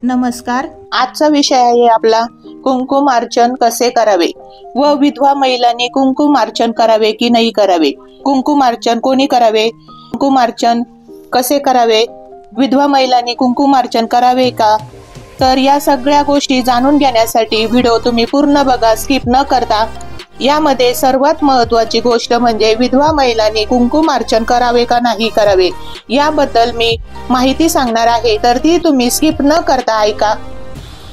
नमस्कार. आजचा विषय आहे आपला कुंकुमार्चन कसे करावे व विधवा महिलांनी कुंकुमार्चन करावे की नाही करावे. कुंकुमार्चन कोणी करावे, कुंकुमार्चन कसे करावे, विधवा महिलांनी कुंकुमार्चन करावे का, तर या सगळ्या गोष्टी जाणून घेण्यासाठी व्हिडिओ तुम्ही पूर्ण बघा, स्किप न करता. यामध्ये सर्वात महत्त्वाची गोष्ट म्हणजे विधवा महिलांनी कुंकुमार्चन करावे का नाही करावे याबद्दल मी माहिती सांगणार आहे, तर ती तुम्ही स्किप न करता ऐका.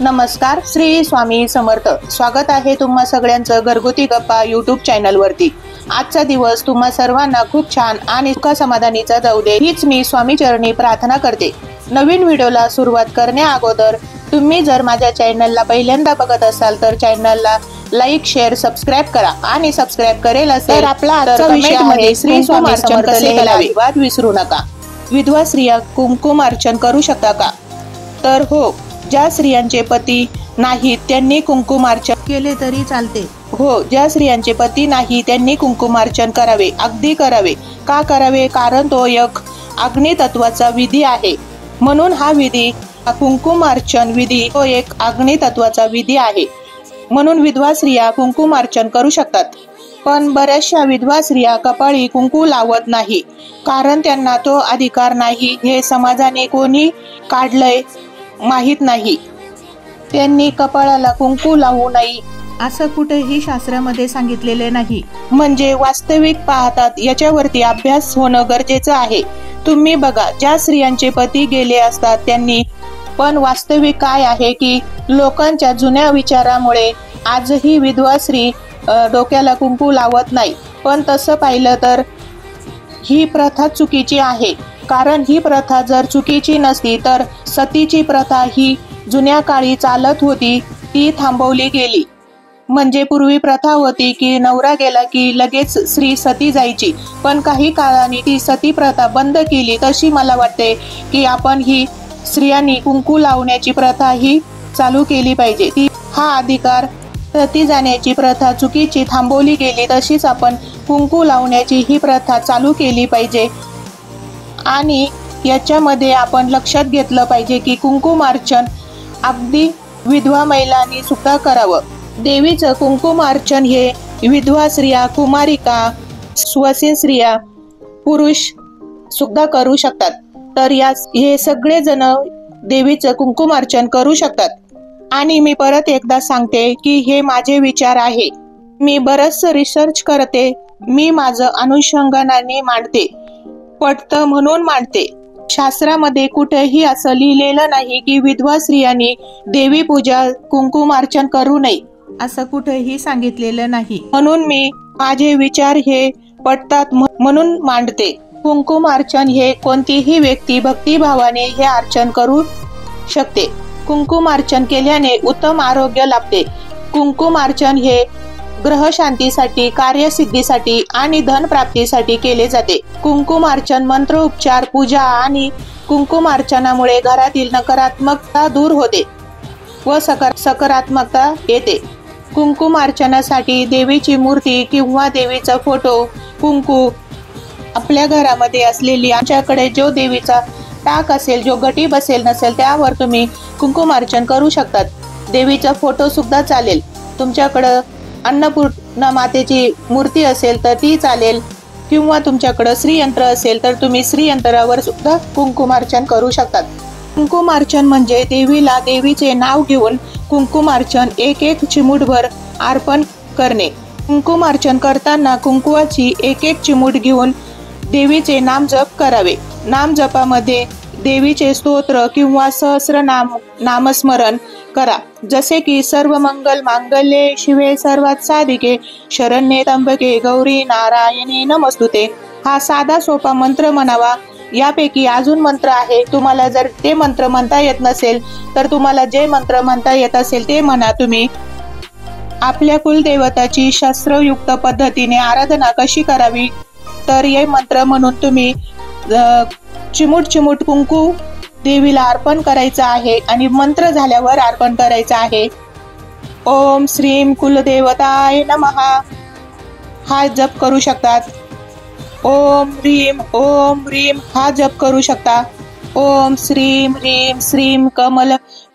नमस्कार, श्री स्वामी समर्थ. स्वागत आहे तुम्हा सगळ्यांचं घरगुती गप्पा यूट्यूब चॅनल वरती. आजचा दिवस तुम्हा सर्वांना खूप छान आणि सुख समाधानीचा जाऊ दे हीच मी स्वामी चरणी प्रार्थना करते. नवीन व्हिडिओला सुरुवात करण्या अगोदर तुम्ही जर माझ्या चॅनलला पहिल्यांदा बघत असाल तर चॅनलला लाईक, शेअर, सबस्क्राईब करा आणि सबस्क्राईब करेल असेल तर आपला आजचा विषय आहे श्री कुंकुमार्चन कसे करावे. वाद विसरू नका. विधवा स्त्रिया कुंकुमार्चन करू शकता का? तर हो, ज्या स्त्रियांचे पती नाहीत त्यांनी कुंकुमार्चन केले तरी चालते. हो, ज्या स्त्रियांचे पती नाही त्यांनी कुंकुमार्चन करावे, अगदी करावे. का करावे? कारण तो एक अग्नितत्वाचा विधी आहे. म्हणून हा विधी, कुंकुमार्चन विधी, तो एक अग्नितत्वाचा विधी आहे. म्हणून विधवा स्त्रिया कुंकुमार्चन करू शकतात. पण बऱ्याचशा विधवा स्त्रिया कपाळी कुंकू लावत नाही, कारण त्यांना तो अधिकार नाही हे समाजाने कोणी काढलंय माहीत नाही. त्यांनी कपाळाला कुंकू लावू नये असं कुठेही शास्त्रामध्ये सांगितलेले नाही. म्हणजे वास्तविक पाहतात याच्यावरती अभ्यास होणं गरजेचं आहे. तुम्ही बघा, ज्या स्त्रियांचे पती गेले असतात त्यांनी, पण वास्तविक काय आहे की लोकांच्या जुन्या विचारामुळे आजही विधवा स्त्री डोक्याला कुंकू लावत नाही. पण तसं पाहिलं तर ही प्रथा चुकीची आहे. कारण ही प्रथा जर चुकीची नसती तर सतीची प्रथा ही जुन्या काळी चालत होती, ती थांबवली गेली. म्हणजे पूर्वी प्रथा होती की नवरा गेला की लगेच स्त्री सती जायची, पण काही काळाने ती सती प्रथा बंद केली. तशी मला वाटते की आपण ही स्त्रियांनी कुंकू लावण्याची प्रथा ही चालू केली पाहिजे. ती हा अधिकार, सती जाण्याची प्रथा चुकीची थांबवली गेली, तशीच आपण कुंकू लावण्याची ही प्रथा चालू केली पाहिजे. आणि याच्यामध्ये आपण लक्षात घेतलं पाहिजे की कुंकुमार्चन अगदी विधवा महिलांनी सुद्धा करावं. देवीचं कुंकुमार्चन हे विधवा स्त्रिया, कुमारिका, स्वसीन स्त्रिया, पुरुष सुद्धा करू शकतात. तर हे सगळे जण देवीचं कुंकुमार्चन करू शकतात. आणि मी परत एकदा सांगते की हे माझे विचार आहे. मी बरंच रिसर्च करते, मी माझं अनुषंगाने मांडते, पटतं म्हणून मांडते. शास्त्रामध्ये कुठेही असं लिहिलेलं नाही की विधवा स्त्रियांनी देवी पूजा, कुंकुमार्चन करू नये असं कुठेही सांगितलेलं नाही. म्हणून मी माझे विचार हे पटतात म्हणून मांडते. कुंकुमार्चन हे कोणतीही व्यक्ती भक्तिभावाने हे अर्चन करू शकते. कुंकुमार्चन केल्याने उत्तम आरोग्य लाभते. कुंकुमार्चन हे ग्रहशांतीसाठी, कार्यसिद्धीसाठी आणि धनप्राप्तीसाठी केले जाते. कुंकुमार्चन मंत्रोपचार, पूजा आणि कुंकुमार्चनामुळे घरातील नकारात्मकता दूर होते व सकारात्मकता येते. कुंकुमार्चनासाठी देवीची मूर्ती किंवा देवीचा फोटो, कुंकू, आपल्या घरामध्ये असलेली, आमच्याकडे जो देवीचा टाक असेल, जो घटी बसेल नसेल त्यावर तुम्ही कुंकुमार्चन करू शकतात. देवीचा फोटो सुद्धा चालेल. तुमच्याकडं अन्नपूर्णा मातेची मूर्ती असेल तर ती चालेल, किंवा तुमच्याकडं श्रीयंत्र असेल तर तुम्ही श्रीयंत्रावर सुद्धा कुंकुमार्चन करू शकतात. कुंकुमार्चन म्हणजे देवीला देवीचे नाव घेऊन कुंकुमार्चन एक चिमूटभर अर्पण करणे. कुंकुमार्चन करताना कुंकुवाची एक चिमूट घेऊन देवीचे नाम जप करावे. नाम जपामध्ये देवीचे स्तोत्र किंवा सहस्रनाम नामस्मरण करा, जसे की सर्व मंगल मांगल्ये शिवे सर्वात साधिके शरण्ये त्र्यंबके गौरी नारायणी नमस्तुते. हा साधा सोपा मंत्र म्हणावा. यापैकी अजून मंत्र आहे. तुम्हाला जर ते मंत्र म्हणता येत नसेल तर तुम्हाला जे मंत्र म्हणता येत असेल ते म्हणा. तुम्ही आपल्या कुलदेवताची शास्त्रयुक्त पद्धतीने आराधना कशी करावी, तर हे मंत्र म्हणून तुम्ही चिमूट कुंकू देवीला अर्पण करायचं आहे आणि मंत्र झाल्यावर अर्पण करायचं आहे. ओम श्रीम कुलदेवताय नमः हा जप करू शकतात. ओम ह्रीम हा जप करू शकता. ओम श्रीं ह्रीं श्रीं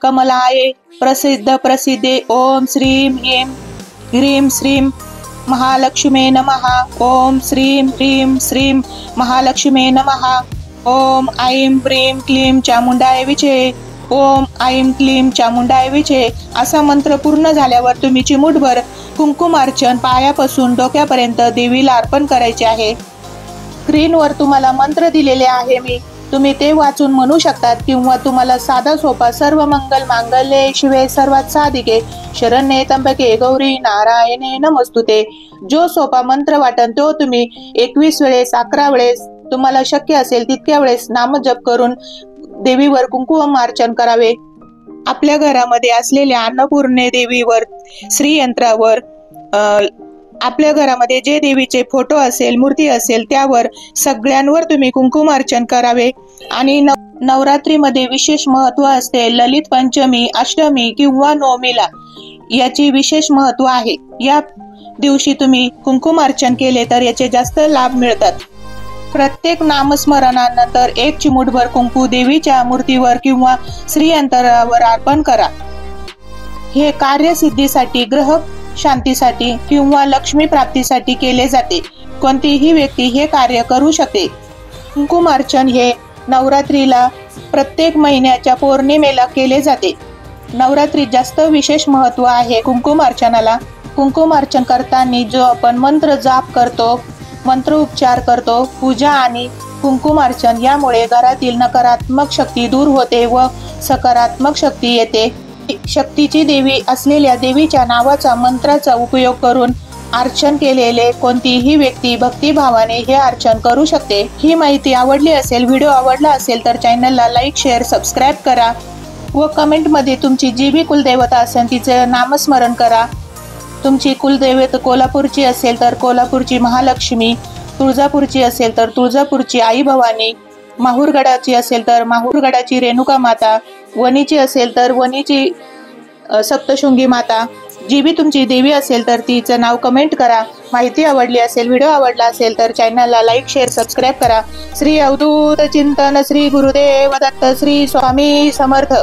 कमलाय प्रसिद्धे ओम श्रीं ह्रीं श्रीं महालक्ष्मी नमः। ओम श्रीं ह्रीं श्रीं महालक्ष्मी नमः। ओम ऐं ह्रीं क्लीं चामुंडाय विचे। ओम ऐं क्लीं चामुंडाय विचे असा मंत्र पूर्ण झाल्यावर तुम्ही चिमूटभर कुंकुमार्चन पायापासून डोक्यापर्यंत देवीला अर्पण करायचे आहे। स्क्रीनवर तुम्हाला मंत्र दिलेले आहे मी, तुम्ही ते वाचून म्हणू शकतात किंवा तुम्हाला साधा सोपा सर्व मंगल मांगल्ये शिवे सर्वात साधिके शरण्ये त्र्यंबके गौरी नारायणे नमस्तुते जो सोपा मंत्र वाटन तो तुम्ही 21 वेळेस 11 वेळेस तुम्हाला शक्य असेल तितक्या वेळेस नामजप करून देवीवर कुंकुमार्चन करावे। आपल्या घरामध्ये असलेल्या अन्नपूर्णे देवीवर श्रीयंत्रावर आपल्या घरामध्ये जे देवीचे फोटो असेल मूर्ती असेल त्यावर सगळ्यांवर तुम्ही कुंकुमार्चन करावे। आणि नवरात्रीमध्ये विशेष महत्व असते। ललित पंचमी अष्टमी किंवा नवमीला याची विशेष महत्व आहे। या दिवशी तुम्ही कुंकुमार्चन केले तर याचे जास्त लाभ मिळतात। प्रत्येक नामस्मरणानंतर एक चिमूटभर कुंकू देवीच्या मूर्तीवर किंवा श्रीयंत्रावर अर्पण करा। हे कार्यसिद्धीसाठी ग्रह शांतीसाठी किंवा लक्ष्मी प्राप्तीसाठी केले जाते। कोणतीही व्यक्ती हे कार्य करू शकते। कुंकुमार्चन हे नवरात्रीला प्रत्येक महिन्याच्या पौर्णिमेला केले जाते। नवरात्रीत जास्त विशेष महत्व आहे कुंकुमार्चनाला। कुंकुमार्चन करताना जो आपण मंत्र जाप करतो, मंत्र उच्चार करतो, पूजा आणि कुंकुमार्चन यामुळे घरातील नकारात्मक शक्ती दूर होते व सकारात्मक शक्ती येते। शक्तीची देवी असलेल्या देवीच्या नावाचा मंत्राचा उपयोग करून अर्चन केलेले कोणतीही व्यक्ती भक्तिभावाने हे अर्चन करू शकते। ही माहिती आवडली असेल, व्हिडिओ आवडला असेल तर चॅनलला लाईक शेअर सबस्क्राईब करा व कमेंटमध्ये तुमची जी बी कुलदेवता असेल तिचे नामस्मरण करा। तुमची कुलदैवत कोल्हापूरची असेल तर कोल्हापूरची महालक्ष्मी, तुळजापूरची असेल तर तुळजापूरची आई भवानी, माहूरगडाची असेल तर माहूरगडाची रेणुका माता, वणीची असेल तर वणीची सप्तशृंगी माता, जी बी तुमची देवी असेल तर तिचं नाव कमेंट करा। माहिती आवडली असेल, व्हिडिओ आवडला असेल तर चॅनलला लाईक शेअर सबस्क्राईब करा। श्री अवधूत चिंतन श्री गुरुदेव दत्त श्री स्वामी समर्थ।